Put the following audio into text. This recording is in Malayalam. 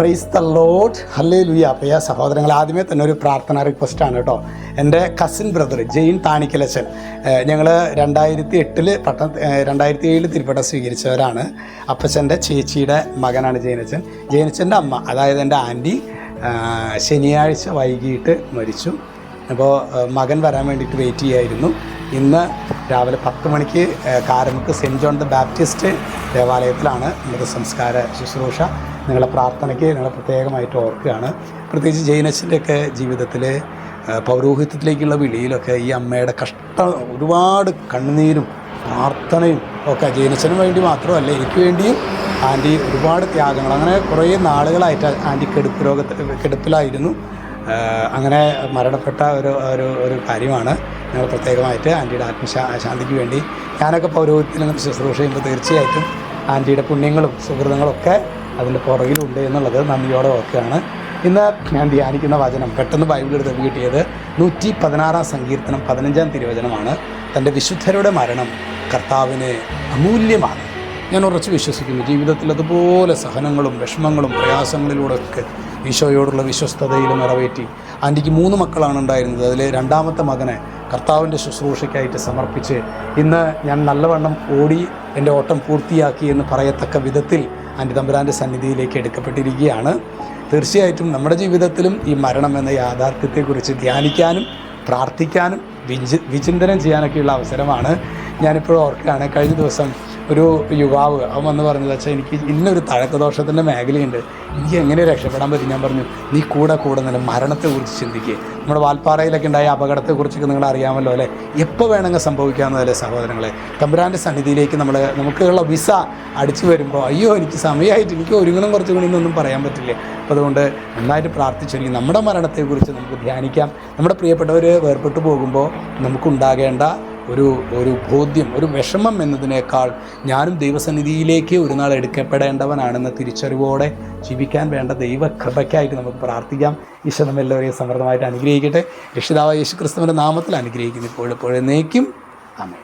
Price the Lord, hallelujah. പ്രിയ സഹോദരങ്ങൾ, ആദ്യമേ തന്നെ ഒരു പ്രാർത്ഥന റിക്വസ്റ്റാണ് കേട്ടോ. എൻ്റെ കസിൻ ബ്രദർ ജെയിൻ താണിക്കലച്ചൻ, ഞങ്ങൾ 2007 തിരുപ്പട്ടം സ്വീകരിച്ചവരാണ്. അപ്പച്ചൻ്റെ ചേച്ചിയുടെ മകനാണ് ജെയിനച്ചൻ. ജെയിനച്ചൻ്റെ അമ്മ, അതായത് എൻ്റെ ആൻറ്റി, ശനിയാഴ്ച വൈകിട്ട് മരിച്ചു. അപ്പോൾ മകൻ വരാൻ വേണ്ടിയിട്ട് വെയിറ്റ് ചെയ്യായിരുന്നു. ഇന്ന് രാവിലെ 10 മണിക്ക് Karamukku Saint John the Baptist ദേവാലയത്തിലാണ് മൃതസംസ്കാര ശുശ്രൂഷ. നിങ്ങളെ പ്രാർത്ഥനയ്ക്ക് നിങ്ങളെ പ്രത്യേകമായിട്ട് ഓർക്കുകയാണ്. പ്രത്യേകിച്ച് ജെയിനച്ചൻ്റെയൊക്കെ ജീവിതത്തിൽ പൗരോഹിത്യത്തിലേക്കുള്ള വിളിയിലൊക്കെ ഈ അമ്മയുടെ ഒരുപാട് കണ്ണുനീരും പ്രാർത്ഥനയും ഒക്കെ ജെയിനച്ചന് വേണ്ടി മാത്രമല്ല, എനിക്ക് വേണ്ടിയും ആൻറ്റി ഒരുപാട് ത്യാഗങ്ങൾ. അങ്ങനെ കുറേ നാളുകളായിട്ട് ആൻറ്റി കിടപ്പിലായിരുന്നു. അങ്ങനെ മരണപ്പെട്ട ഒരു കാര്യമാണ്. ഞങ്ങൾ പ്രത്യേകമായിട്ട് ആൻറ്റിയുടെ ആത്മശാന്തിക്ക് വേണ്ടി ഞാനൊക്കെ പൗരോഹിത്യത്തിൽ ശുശ്രൂഷ ചെയ്യുമ്പോൾ തീർച്ചയായിട്ടും ആൻറ്റിയുടെ പുണ്യങ്ങളും സുഹൃത്തുക്കളൊക്കെ അതിൻ്റെ പുറകിലുണ്ട് എന്നുള്ളത് നന്ദിയോടെ ഓർക്കുകയാണ്. ഇന്ന് ഞാൻ ധ്യാനിക്കുന്ന വചനം പെട്ടെന്ന് ബൈബിൾ എടുത്ത് കിട്ടിയത് 116 സങ്കീർത്തനം 15 തിരുവചനമാണ്. തൻ്റെ വിശുദ്ധരുടെ മരണം കർത്താവിന് അമൂല്യമാണ്. ഞാൻ ഉറച്ചു വിശ്വസിക്കുന്നു, ജീവിതത്തിൽ അതുപോലെ സഹനങ്ങളും വിഷമങ്ങളും പ്രയാസങ്ങളിലൂടെയൊക്കെ ഈശോയോടുള്ള വിശ്വസ്തതയിൽ നിറവേറ്റി. ആൻറ്റിക്ക് 3 മക്കളാണ് ഉണ്ടായിരുന്നത്. അതിൽ രണ്ടാമത്തെ മകനെ കർത്താവിൻ്റെ ശുശ്രൂഷയ്ക്കായിട്ട് സമർപ്പിച്ച് ഇന്ന് ഞാൻ നല്ലവണ്ണം ഓടി എൻ്റെ ഓട്ടം പൂർത്തിയാക്കി എന്ന് പറയത്തക്ക വിധത്തിൽ ആൻറ്റി തമ്പുരാൻ്റെ സന്നിധിയിലേക്ക് എടുക്കപ്പെട്ടിരിക്കുകയാണ്. തീർച്ചയായിട്ടും നമ്മുടെ ജീവിതത്തിലും ഈ മരണം എന്ന യാഥാർത്ഥ്യത്തെക്കുറിച്ച് ധ്യാനിക്കാനും പ്രാർത്ഥിക്കാനും വിചിന്തനം ചെയ്യാനൊക്കെയുള്ള അവസരമാണ്. ഞാനിപ്പോഴും ഓർക്കുകയാണ്, കഴിഞ്ഞ ദിവസം ഒരു യുവാവ് അവൻ വന്ന് പറഞ്ഞത്, വെച്ചാൽ എനിക്ക് ഇന്നൊരു തഴക്കദോഷത്തിൻ്റെ മേഖലയുണ്ട്, എനിക്ക് എങ്ങനെ രക്ഷപ്പെടാൻ പറ്റും? ഞാൻ പറഞ്ഞു, നീ കൂടെ തന്നെ മരണത്തെക്കുറിച്ച് ചിന്തിക്കുക. നമ്മുടെ വാൽപ്പാറയിലൊക്കെ ഉണ്ടായ അപകടത്തെക്കുറിച്ചൊക്കെ നിങ്ങൾ അറിയാമല്ലോ അല്ലേ? എപ്പോൾ വേണമെങ്കിൽ സംഭവിക്കാവുന്നതല്ലേ സഹോദരങ്ങളെ? തമ്പുരാൻ്റെ സന്നിധിയിലേക്ക് നമുക്കുള്ള വിസ അടിച്ചു വരുമ്പോൾ, അയ്യോ എനിക്ക് സമയമായിട്ട്, എനിക്ക് ഒരുങ്ങണം കുറച്ച് കൂടിയെന്നൊന്നും പറയാൻ പറ്റില്ലേ. അപ്പോൾ അതുകൊണ്ട് നന്നായിട്ട് പ്രാർത്ഥിച്ചൊരുങ്ങി നമ്മുടെ മരണത്തെക്കുറിച്ച് നമുക്ക് ധ്യാനിക്കാം. നമ്മുടെ പ്രിയപ്പെട്ടവർ വേർപെട്ടു പോകുമ്പോൾ നമുക്കുണ്ടാകേണ്ട ഒരു ബോധ്യം, ഒരു വിഷമം എന്നതിനേക്കാൾ ഞാനും ദൈവസന്നിധിയിലേക്ക് ഒരു നാൾ എടുക്കപ്പെടേണ്ടവനാണെന്ന തിരിച്ചറിവോടെ ജീവിക്കാൻ വേണ്ട ദൈവകൃപയ്ക്കായിട്ട് നമുക്ക് പ്രാർത്ഥിക്കാം. ഈശോ നമ്മെല്ലാവരെയും സമൃദ്ധമായിട്ട് അനുഗ്രഹിക്കട്ടെ. രക്ഷിതാവായ യേശു ക്രിസ്തുവിൻ്റെ നാമത്തിൽ അനുഗ്രഹിക്കുന്നു, ഇപ്പോഴും എന്നേക്കും. ആമേൻ.